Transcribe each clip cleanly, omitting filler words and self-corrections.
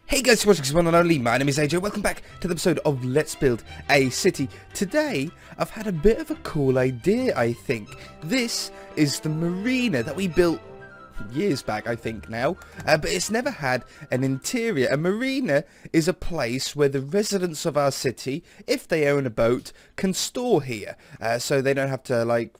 Hey guys, what's one and only, my name is AJ, welcome back to the episode of Let's Build a City. Today, I've had a bit of a cool idea, I think. This is the marina that we built years back, I think now, but it's never had an interior. A marina is a place where the residents of our city, if they own a boat, can store here, so they don't have to, like,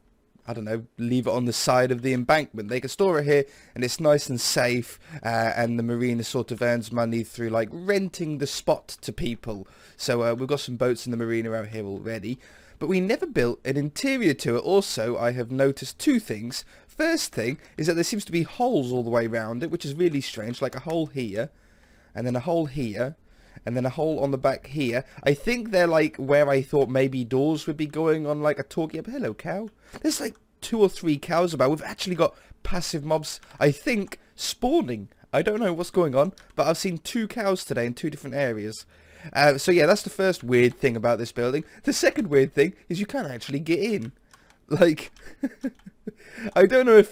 I don't know, leave it on the side of the embankment. They can store it here and it's nice and safe, and the marina sort of earns money through like renting the spot to people. So we've got some boats in the marina out here already, but we never built an interior to it. Also, I have noticed two things. First thing is that there seems to be holes all the way around it, which is really strange, like a hole here and then a hole here and then a hole on the back here. I think they're like where I thought maybe doors would be going on, like a talkie. Hello, cow. There's like 2 or 3 cows about. We've actually got passive mobs, I think, spawning. I don't know what's going on, but I've seen 2 cows today in 2 different areas. So yeah, that's the first weird thing about this building. The second weird thing is you can't actually get in. Like, I don't know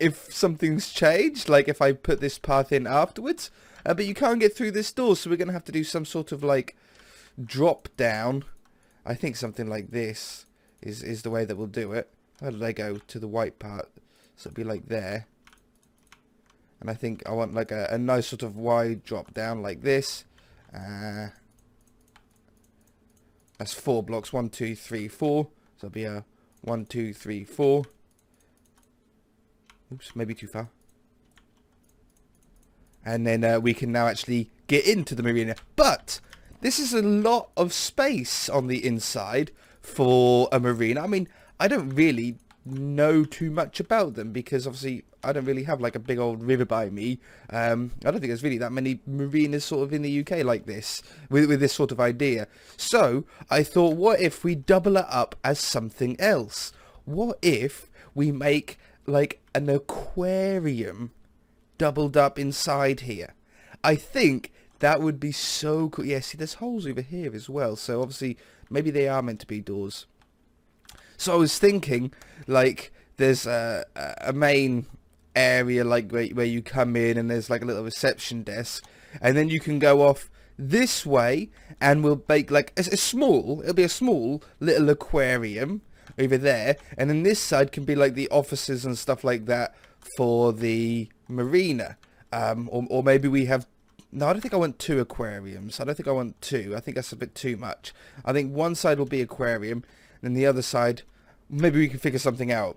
if something's changed, like if I put this path in afterwards, but you can't get through this door, so we're going to have to do some sort of like drop down. I think something like this is the way that we'll do it. How did I go to the white part? So it'll be like there. And I think I want like a nice sort of wide drop down like this. That's 4 blocks. 1, 2, 3, 4. So it'll be a 1, 2, 3, 4. Oops, maybe too far. And then we can now actually get into the marina. But this is a lot of space on the inside for a marina. I mean, I don't really know too much about them because obviously I don't really have like a big old river by me. I don't think there's really that many marinas sort of in the UK like this, with this sort of idea. So I thought, what if we double it up as something else? What if we make like an aquarium doubled up inside here? I think that would be so cool. Yeah, see, there's holes over here as well, so obviously maybe they are meant to be doors. So I was thinking, like, there's a main area, like, where you come in and there's, like, a little reception desk. And then you can go off this way and we'll make, like, it'll be a small little aquarium over there. And then this side can be, like, the offices and stuff like that for the marina. Or maybe we have... No, I don't think I want 2 aquariums. I don't think I want 2. I think that's a bit too much. I think one side will be aquarium. And the other side, maybe we can figure something out.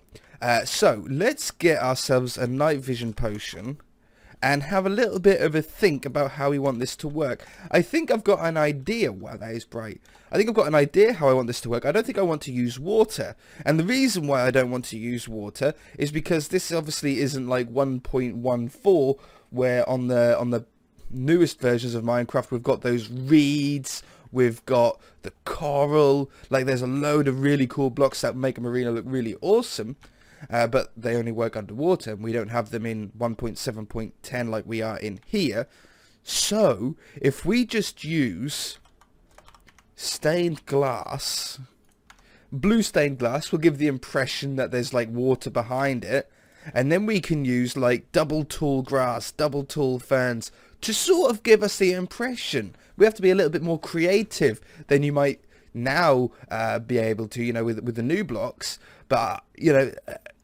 So, let's get ourselves a night vision potion and have a little bit of a think about how we want this to work. I think I've got an idea. Wow, that is bright. I think I've got an idea how I want this to work. I don't think I want to use water. And the reason why I don't want to use water is because this obviously isn't like 1.14, where on the newest versions of Minecraft we've got those reeds. We've got the coral, like there's a load of really cool blocks that make a marina look really awesome, but they only work underwater and we don't have them in 1.7.10 like we are in here. So, if we just use stained glass, blue stained glass will give the impression that there's like water behind it, and then we can use like double tall grass, double tall ferns to sort of give us the impression. We have to be a little bit more creative than you might now be able to, you know, with the new blocks. But, you know,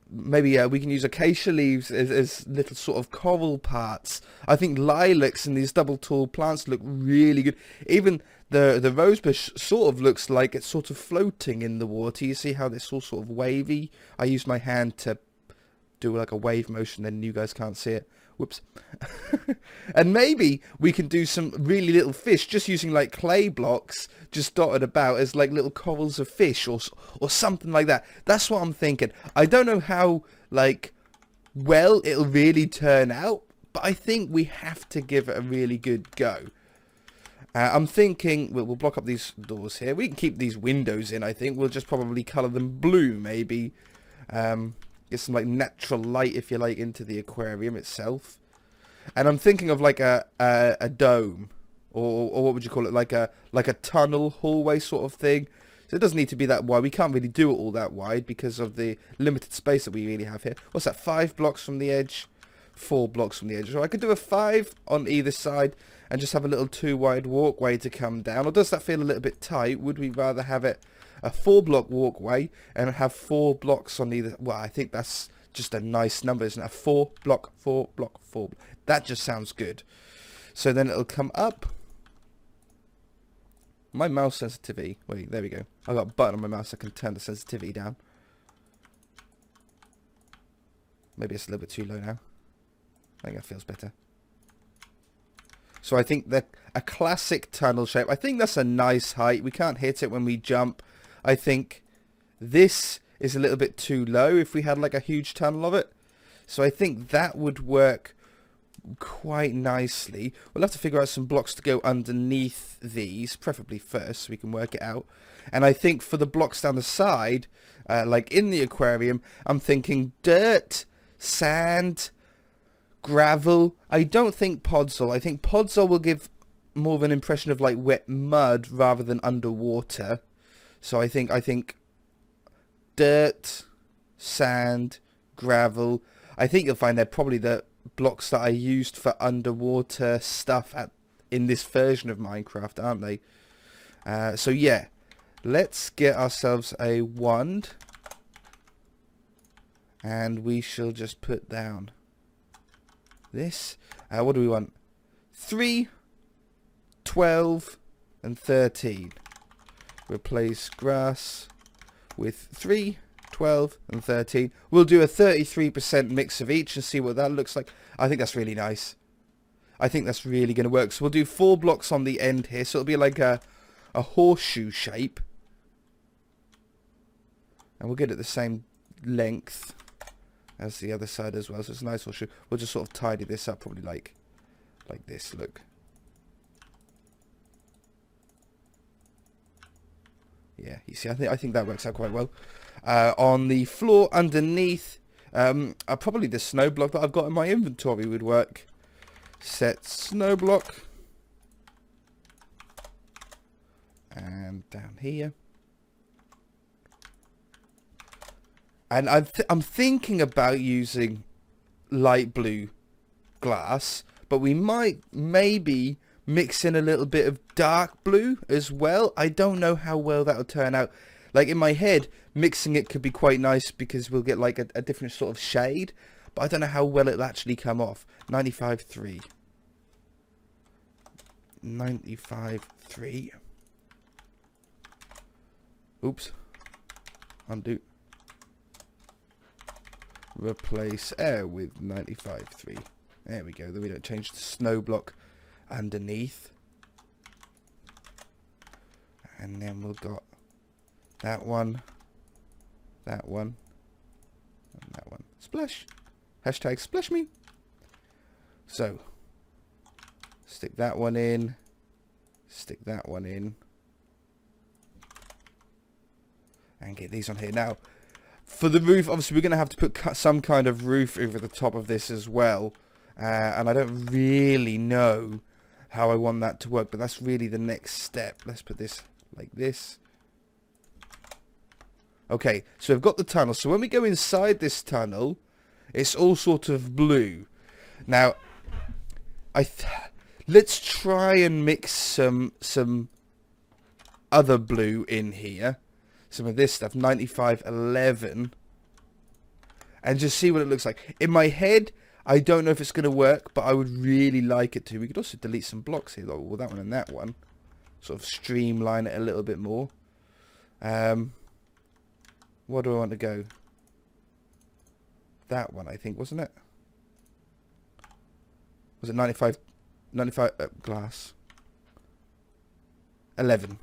maybe we can use acacia leaves as little sort of coral parts. I think lilacs and these double tall plants look really good. Even the rosebush sort of looks like it's sort of floating in the water. You see how it's all sort of wavy? I use my hand to do like a wave motion, then you guys can't see it. Whoops. And maybe we can do some really little fish just using like clay blocks just dotted about as like little corals of fish or something like that. That's what I'm thinking. I don't know how like well it'll really turn out, but I think we have to give it a really good go. I'm thinking we'll block up these doors here. We can keep these windows in, I think. We'll just probably colour them blue, maybe. Get some like natural light, if you like, into the aquarium itself. And I'm thinking of like a dome, or what would you call it, like a tunnel hallway sort of thing. So it doesn't need to be that wide. We can't really do it all that wide because of the limited space that we really have here. What's that? 5 blocks from the edge. 4 blocks from the edge. So I could do a 5 on either side and just have a little 2 wide walkway to come down. Or does that feel a little bit tight? Would we rather have it a 4 block walkway and have 4 blocks on either? Well, I think that's just a nice number, isn't it? A 4 block, 4 block, 4. That just sounds good. So then it'll come up. My mouse sensitivity. Wait, there we go. I got a button on my mouse. I can turn the sensitivity down. Maybe it's a little bit too low now. I think that feels better. So I think that a classic tunnel shape. I think that's a nice height. We can't hit it when we jump. I think this is a little bit too low if we had like a huge tunnel of it. So I think that would work quite nicely. We'll have to figure out some blocks to go underneath these, preferably first, so we can work it out. And I think for the blocks down the side, like in the aquarium, I'm thinking dirt, sand, gravel. I don't think podzol. I think podzol will give more of an impression of like wet mud rather than underwater. So I think dirt, sand, gravel. I think you'll find they're probably the blocks that I used for underwater stuff in this version of Minecraft, aren't they? So yeah, let's get ourselves a wand, and we shall just put down this. What do we want? 3, 12, and 13. Replace grass with 3, 12, and 13. We'll do a 33% mix of each and see what that looks like. I think that's really nice. I think that's really going to work. So we'll do 4 blocks on the end here. So it'll be like a horseshoe shape. And we'll get it the same length as the other side as well. So it's a nice horseshoe. We'll just sort of tidy this up, probably like this, look. Yeah, you see, I think that works out quite well. On the floor underneath, probably the snow block that I've got in my inventory would work. Set snow block. And down here. And I'm thinking about using light blue glass, but we might maybe mix in a little bit of dark blue as well. I don't know how well that'll turn out. Like in my head, mixing it could be quite nice because we'll get like a different sort of shade, but I don't know how well it'll actually come off. 95.3. 95.3. Oops. Undo. Replace air with 95.3. There we go. Then we don't change the snow block underneath. And then we've got that one, and that one. Splash. Hashtag splash me. So, stick that one in. Stick that one in. And get these on here. Now, for the roof, obviously we're going to have to put some kind of roof over the top of this as well. And I don't really know how I want that to work, but that's really the next step. Let's put this like this. Okay, so we've got the tunnel. So when we go inside this tunnel, it's all sort of blue. Now, let's try and mix some other blue in here. Some of this stuff, 9511, and just see what it looks like. In my head, I don't know if it's going to work, but I would really like it to. We could also delete some blocks here, like well, that one and that one. Sort of streamline it a little bit more. What do I want to go? That one, I think, wasn't it? Was it 95 glass? 11.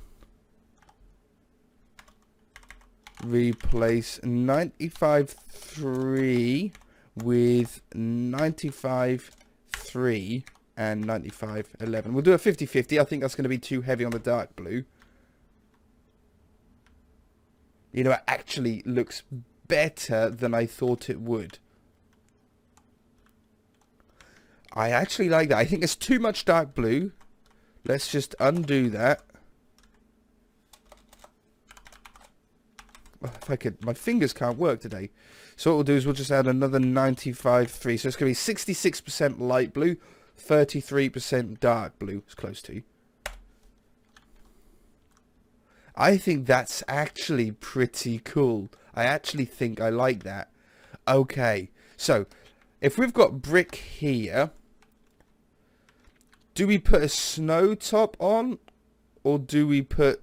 Replace 95.3 with 95.3 and 95.11. We'll do a 50-50. I think that's going to be too heavy on the dark blue. You know, it actually looks better than I thought it would. I actually like that. I think there's too much dark blue. Let's just undo that. if I could, my fingers can't work today. So what we'll do is we'll just add another 95.3. So it's going to be 66% light blue, 33% dark blue. It's close to. I think that's actually pretty cool. I actually think I like that. Okay, so if we've got brick here, do we put a snow top on, or do we put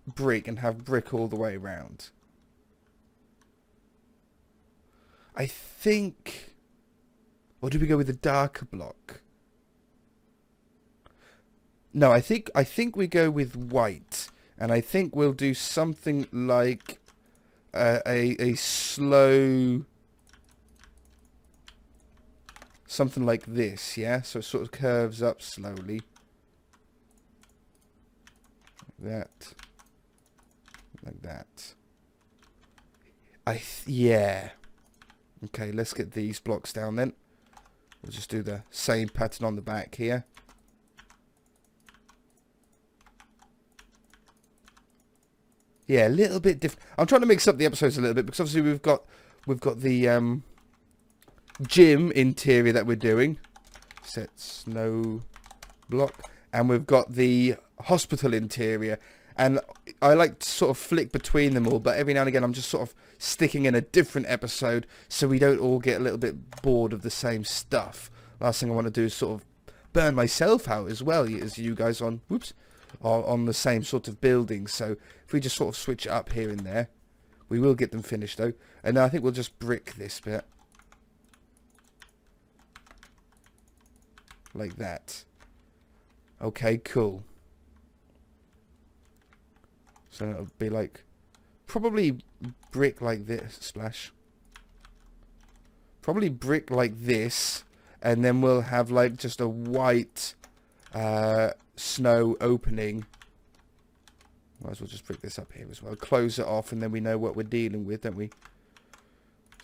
brick and have brick all the way around? I think, or do we go with a darker block? No, I think we go with white, and I think we'll do something like a slow, something like this, yeah. So it sort of curves up slowly, like that. Yeah. Okay, let's get these blocks down then. We'll just do the same pattern on the back here. Yeah, a little bit different. I'm trying to mix up the episodes a little bit because obviously we've got the gym interior that we're doing. Set snow block, and we've got the hospital interior. And I like to sort of flick between them all, but every now and again I'm just sort of sticking in a different episode so we don't all get a little bit bored of the same stuff. Last thing I want to do is sort of burn myself out as well as you guys on the same sort of building. So if we just sort of switch it up here and there, we will get them finished though. And I think we'll just brick this bit. Like that. Okay, cool. So it'll be like, probably brick like this, splash. Probably brick like this, and then we'll have like just a white snow opening. Might as well just brick this up here as well. Close it off, and then we know what we're dealing with, don't we?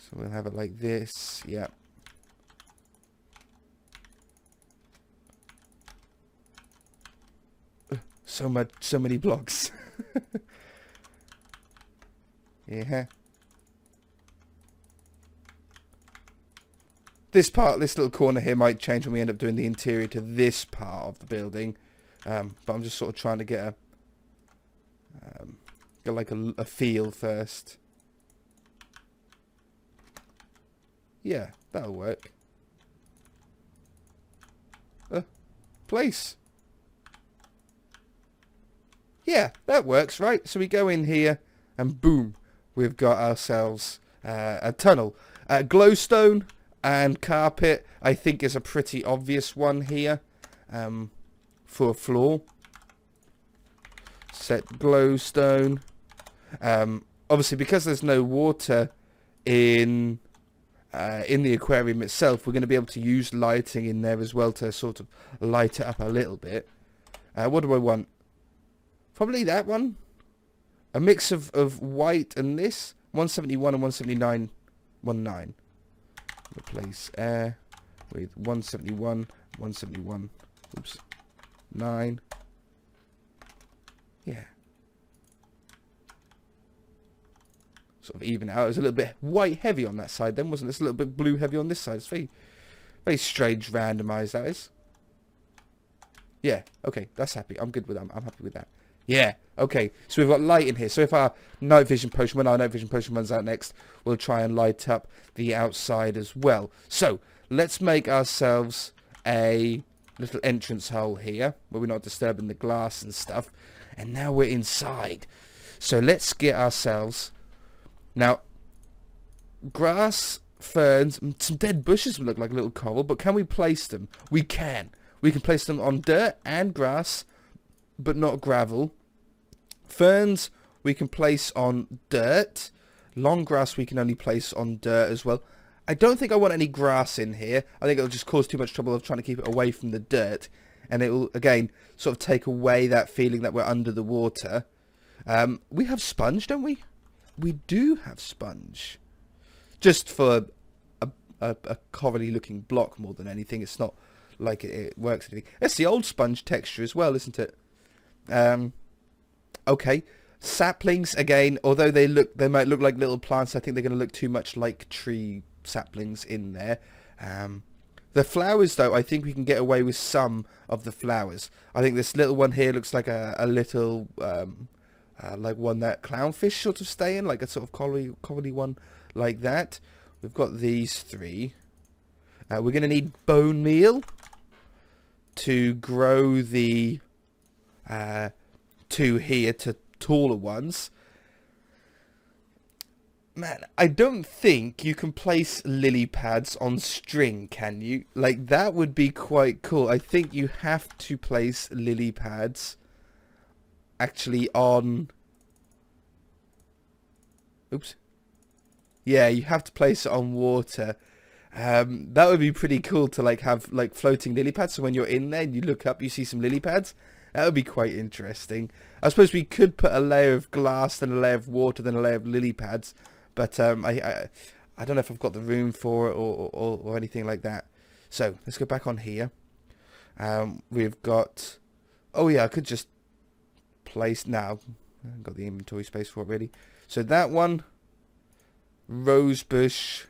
So we'll have it like this, yeah. So many blocks. Yeah. This little corner here might change when we end up doing the interior to this part of the building. But I'm just sort of trying to get a feel first. Yeah, that'll work. Place. Yeah, that works, right? So we go in here, and boom, we've got ourselves a tunnel. Glowstone and carpet, I think, is a pretty obvious one here for a floor. Set glowstone. Obviously, because there's no water in the aquarium itself, we're going to be able to use lighting in there as well to sort of light it up a little bit. What do I want? Probably that one. A mix of white and this. 171 and 179. 19. Replace air with 171. 171. Oops. 9. Yeah. Sort of even out. It was a little bit white heavy on that side then, wasn't it? It's a little bit blue heavy on this side. It's very, very strange randomized, that is. Yeah. Okay. That's happy. I'm good with that. I'm happy with that. Yeah, okay, so we've got light in here. So if our night vision potion, when our night vision potion runs out next, we'll try and light up the outside as well. So let's make ourselves a little entrance hole here, where we're not disturbing the glass and stuff. And now we're inside. So let's get ourselves, now, grass, ferns, some dead bushes look like a little coral, but can we place them? We can. We can place them on dirt and grass, but not gravel. Ferns we can place on dirt. Long grass we can only place on dirt as well. I don't think I want any grass in here. I think it'll just cause too much trouble of trying to keep it away from the dirt. And it will, again, sort of take away that feeling that we're under the water. We have sponge, don't we? We do have sponge. Just for a corally looking block more than anything. It's not like it works anything. It's the old sponge texture as well, isn't it? Okay, Saplings, again, although they might look like little plants, I think they're going to look too much like tree saplings in there. The flowers, though, I think we can get away with some of the flowers. I think this little one here looks like a little, like one that clownfish sort of stay in, like a sort of colony one like that. We've got these three. We're going to need bone meal to grow the two here to taller ones. Man, I don't think you can place lily pads on string, can you? Like, that would be quite cool. I think you have to place lily pads actually on... Oops. Yeah, you have to place it on water. That would be pretty cool to like have like floating lily pads. So when you're in there and you look up, you see some lily pads. That would be quite interesting. I suppose we could put a layer of glass, then a layer of water, then a layer of lily pads. But I don't know if I've got the room for it or anything like that. So let's go back on here. We've got... Oh yeah, I could just place... Now, I haven't got the inventory space for it really. So that one, rosebush,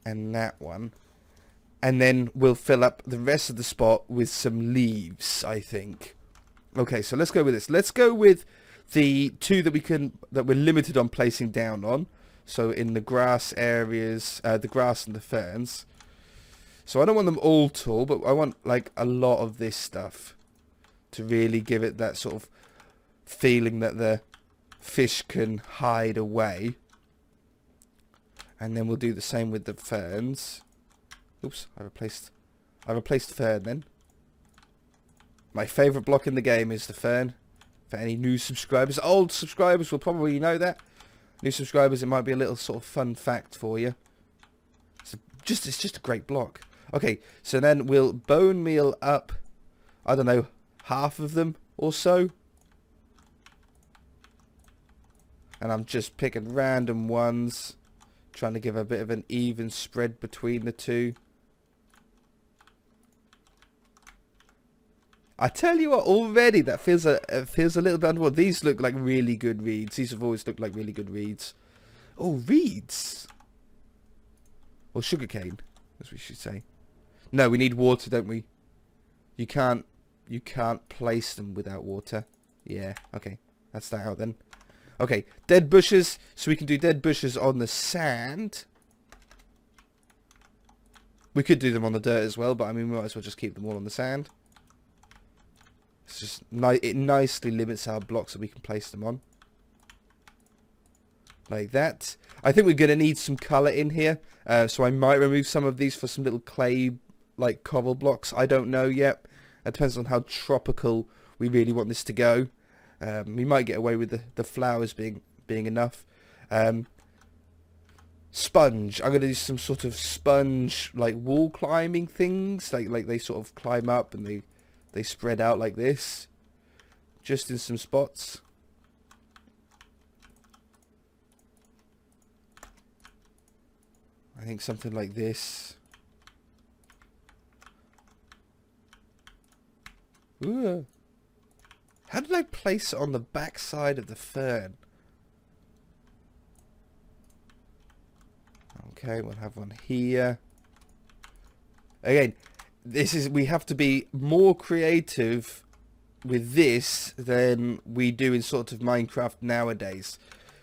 and that one. And then we'll fill up the rest of the spot with some leaves, I think. Okay, so let's go with this. Let's go with the two that we're limited on placing down on. So in the grass areas, the grass and the ferns. So I don't want them all tall, but I want like a lot of this stuff to really give it that sort of feeling that the fish can hide away. And then we'll do the same with the ferns. Oops, I replaced fern then. My favourite block in the game is the fern. For any new subscribers, old subscribers will probably know that. New subscribers, it might be a little sort of fun fact for you. It's just a great block. Okay, so then we'll bone meal up, I don't know, half of them or so. And I'm just picking random ones, trying to give a bit of an even spread between the two. I tell you what, already that feels a little bit underwater. These look like really good reeds. These have always looked like really good reeds. Oh, reeds? Or sugarcane, as we should say. No, we need water, don't we? You can't place them without water. Yeah, okay. That's that out then. Okay, dead bushes. So we can do dead bushes on the sand. We could do them on the dirt as well, but I mean, we might as well just keep them all on the sand. It's just it nicely limits our blocks that we can place them on. Like that. I think we're going to need some colour in here. So I might remove some of these for some little clay, like cobble blocks. I don't know yet. It depends on how tropical we really want this to go. We might get away with the flowers being enough. Sponge. I'm going to do some sort of sponge, like wall climbing things. Like they sort of climb up and they spread out like this, just in some spots. I think something like this. Ooh. How did I place it on the back side of the fern? Okay, we'll have one here. Again, we have to be more creative with this than we do in sort of Minecraft nowadays.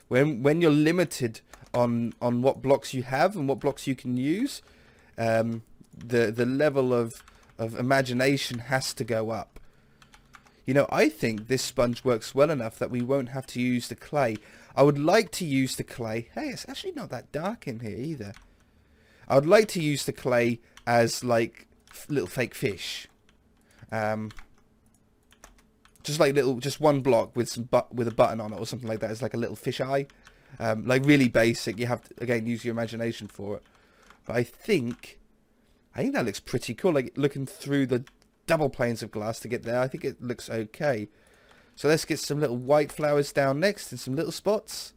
When you're limited on what blocks you have and what blocks you can use, the level of imagination has to go up. You know, I think this sponge works well enough that we won't have to use the clay. I would like to use the clay. Hey, it's actually not that dark in here either. I would like to use the clay as like little fake fish, just one block with with a button on it or something like that. It's like a little fish eye, like really basic. You have to again use your imagination for it. But I think that looks pretty cool. Like looking through the double planes of glass to get there, I think it looks okay. So let's get some little white flowers down next and some little spots.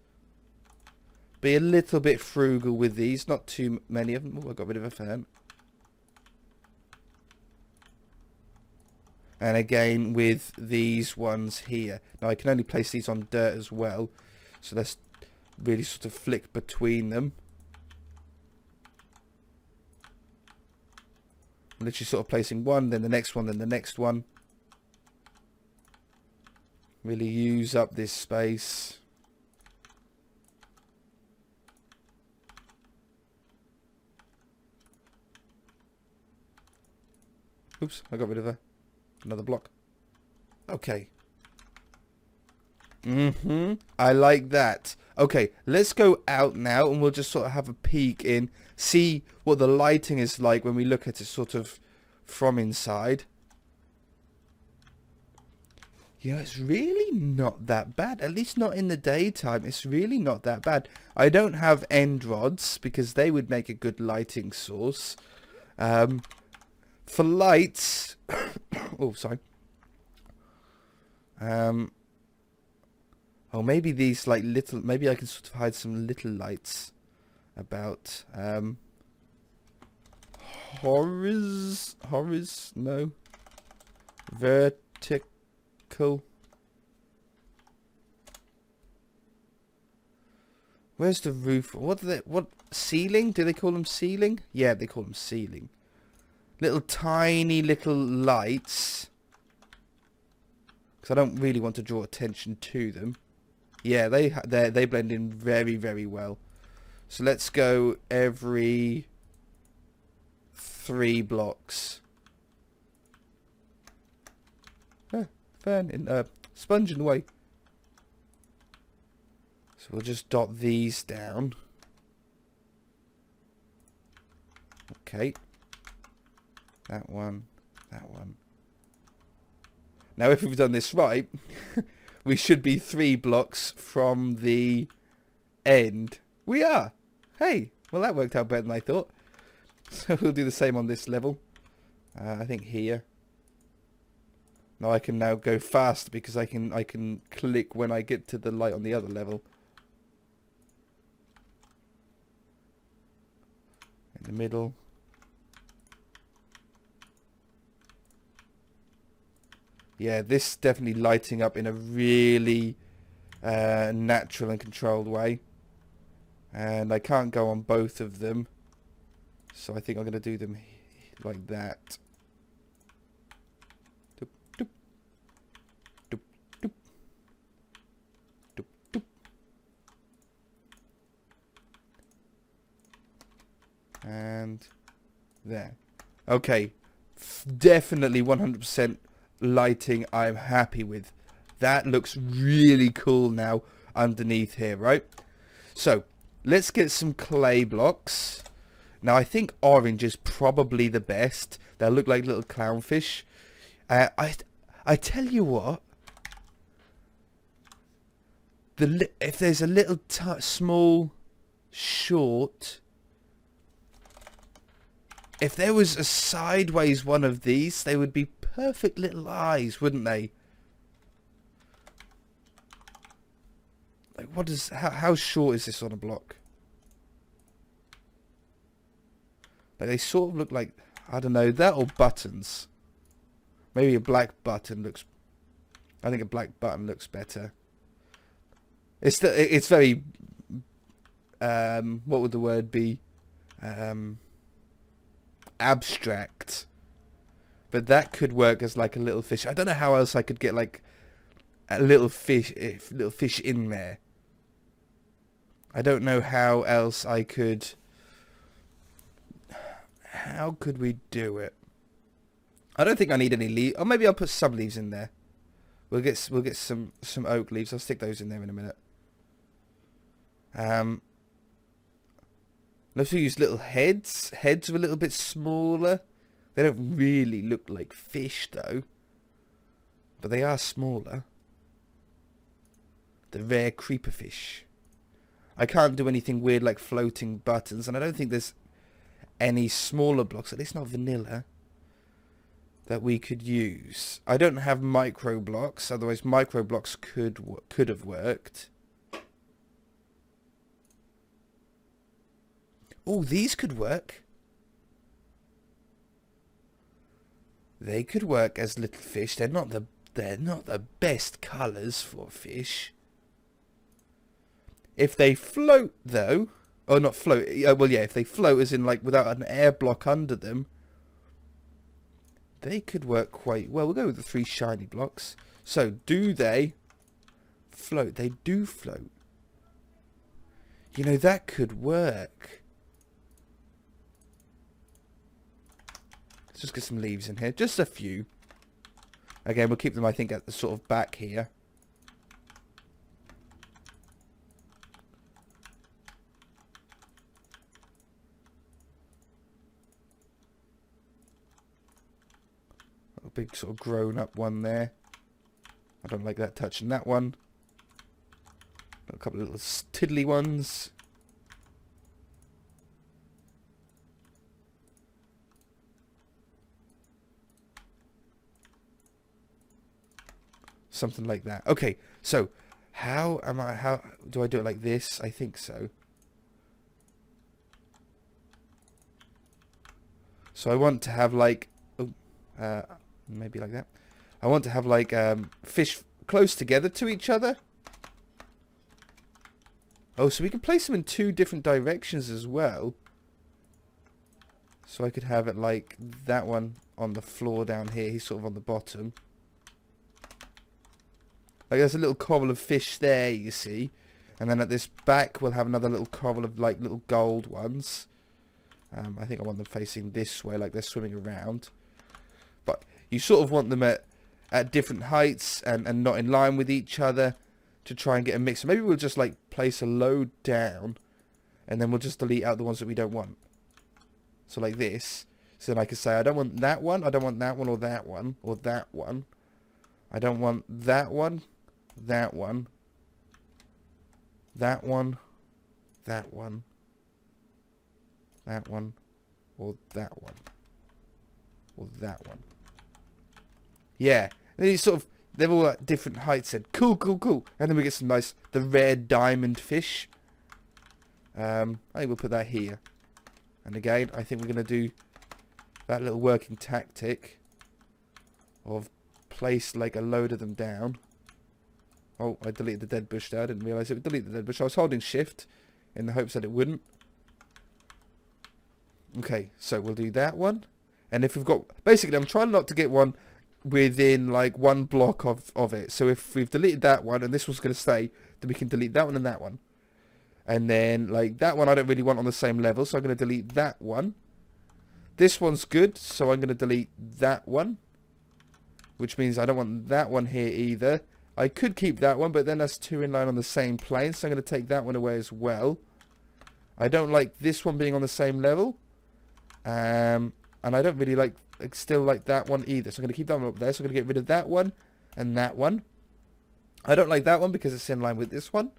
Be a little bit frugal with these, not too many of them. Oh, I got rid of a fern. And again with these ones here. Now I can only place these on dirt as well. So let's really sort of flick between them. Literally sort of placing one, then the next one, then the next one. Really use up this space. Oops, I got rid of another block. Okay. I like that. Okay, let's go out now and we'll just sort of have a peek in, see what the lighting is like when we look at it sort of from inside. Yeah, it's really not that bad. At least not in the daytime. It's really not that bad. I don't have end rods because they would make a good lighting source. For lights... oh, sorry. Oh, maybe these like little... Maybe I can sort of hide some little lights about. Horrors? No. Vertical. Where's the roof? What ceiling? Do they call them ceiling? Yeah, they call them ceiling. Little tiny little lights. Because I don't really want to draw attention to them. Yeah, they blend in very, very well. So let's go every 3 blocks. Sponge in the way. So we'll just dot these down. Okay. That one. That one. Now if we've done this right, we should be 3 blocks from the end. We are. Hey, well that worked out better than I thought. So we'll do the same on this level. I think here. Now I can now go fast because I can click when I get to the light on the other level. In the middle. Yeah, this definitely lighting up in a really natural and controlled way. And I can't go on both of them. So I think I'm going to do them like that. Doop, doop. Doop, doop. Doop, doop. And there. Okay. Definitely 100% lighting I'm happy with. That looks really cool now underneath here, right? So let's get some clay blocks. Now I think orange is probably the best. They'll look like little clownfish. I tell you what, if there's a little small short, if there was a sideways one of these, they would be perfect little eyes, wouldn't they? Like, what is... How short is this on a block? Like, they sort of look like... I don't know, that or buttons. Maybe a black button looks... I think a black button looks better. It's very... what would the word be? Abstract. But that could work as like a little fish. I don't know how else I could get like a little fish in there. I don't know how else I could... How could we do it? I don't think I need any leaves. Or maybe I'll put some leaves in there. We'll get some oak leaves. I'll stick those in there in a minute. Let's use little heads. Heads are a little bit smaller. They don't really look like fish though. But they are smaller. The rare creeper fish. I can't do anything weird like floating buttons. And I don't think there's any smaller blocks, at least not vanilla, that we could use. I don't have micro blocks. Otherwise micro blocks could have worked. Oh, these could work. They could work as little fish. They're not the best colours for fish. If they float though, or not float, well yeah, if they float as in like without an air block under them, they could work quite well. We'll go with the 3 shiny blocks. So do they float? They do float. You know, that could work. Let's just get some leaves in here. Just a few. Again, we'll keep them, I think, at the sort of back here. A big sort of grown-up one there. I don't like that touching that one. Got a couple of little tiddly ones. Something like that. Okay, so how do I do it like this? I think so. So I want to have like, maybe like that. I want to have like fish close together to each other. Oh, so we can place them in 2 different directions as well. So I could have it like that one on the floor down here. He's sort of on the bottom. Like there's a little coral of fish there, you see. And then at this back, we'll have another little coral of like little gold ones. I think I want them facing this way, like they're swimming around. But you sort of want them at different heights and not in line with each other to try and get a mix. So maybe we'll just like place a load down and then we'll just delete out the ones that we don't want. So like this. So then I could say, I don't want that one, I don't want that one, or that one, or that one. I don't want that one, that one, that one, that one, that one, or that one, or that one. Yeah, and these sort of, they're all at different heights and cool, cool, cool. And then we get some nice, the rare diamond fish. I think we'll put that here. And again, I think we're going to do that little working tactic of place like a load of them down. Oh, I deleted the dead bush there. I didn't realise it would delete the dead bush. I was holding shift in the hopes that it wouldn't. Okay, so we'll do that one. And if we've got... Basically, I'm trying not to get one within like 1 block of it. So if we've deleted that one and this one's going to stay, then we can delete that one and that one. And then like that one I don't really want on the same level. So I'm going to delete that one. This one's good. So I'm going to delete that one. Which means I don't want that one here either. I could keep that one, but then that's 2 in line on the same plane, so I'm going to take that one away as well. I don't like this one being on the same level. And I don't really like, still like that one either, so I'm going to keep that one up there. So I'm going to get rid of that one and that one. I don't like that one because it's in line with this one.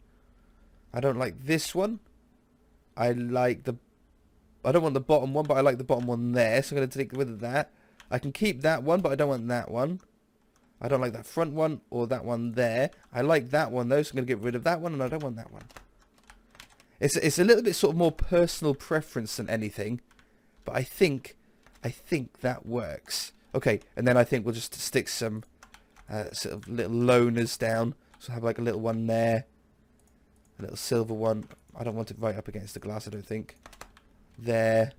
I don't like this one. I don't want the bottom one, but I like the bottom one there, so I'm going to take rid of that. I can keep that one, but I don't want that one. I don't like that front one or that one there. I like that one though, so I'm going to get rid of that one, and I don't want that one. It's a little bit sort of more personal preference than anything, but I think that works. Okay, and then I think we'll just stick some sort of little loners down. So have like a little one there, a little silver one. I don't want it right up against the glass, I don't think. There.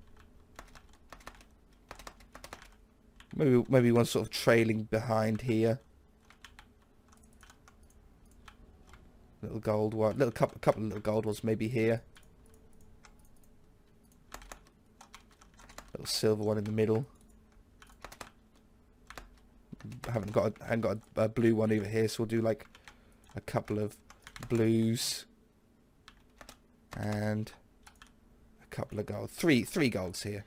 Maybe one sort of trailing behind here. Little gold one, couple of little gold ones maybe here. Little silver one in the middle. I haven't got a blue one over here, so we'll do like a couple of blues and a couple of gold. Three golds here.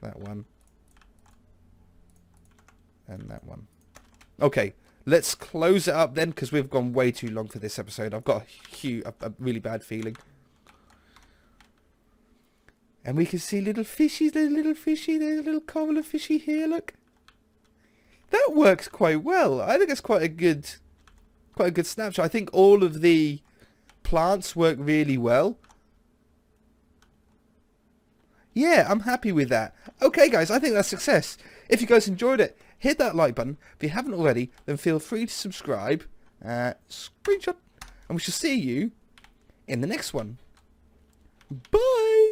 That one. And that one. Okay, let's close it up then, because we've gone way too long for this episode. I've got a really bad feeling. And we can see little fishies. There's a little fishy. There's a little coral of fishy here. Look, that works quite well. I think it's quite a good snapshot. I think all of the plants work really well. Yeah, I'm happy with that. Okay, guys, I think that's success. If you guys enjoyed it, hit that like button. If you haven't already, then feel free to subscribe. Screenshot. And we shall see you in the next one. Bye!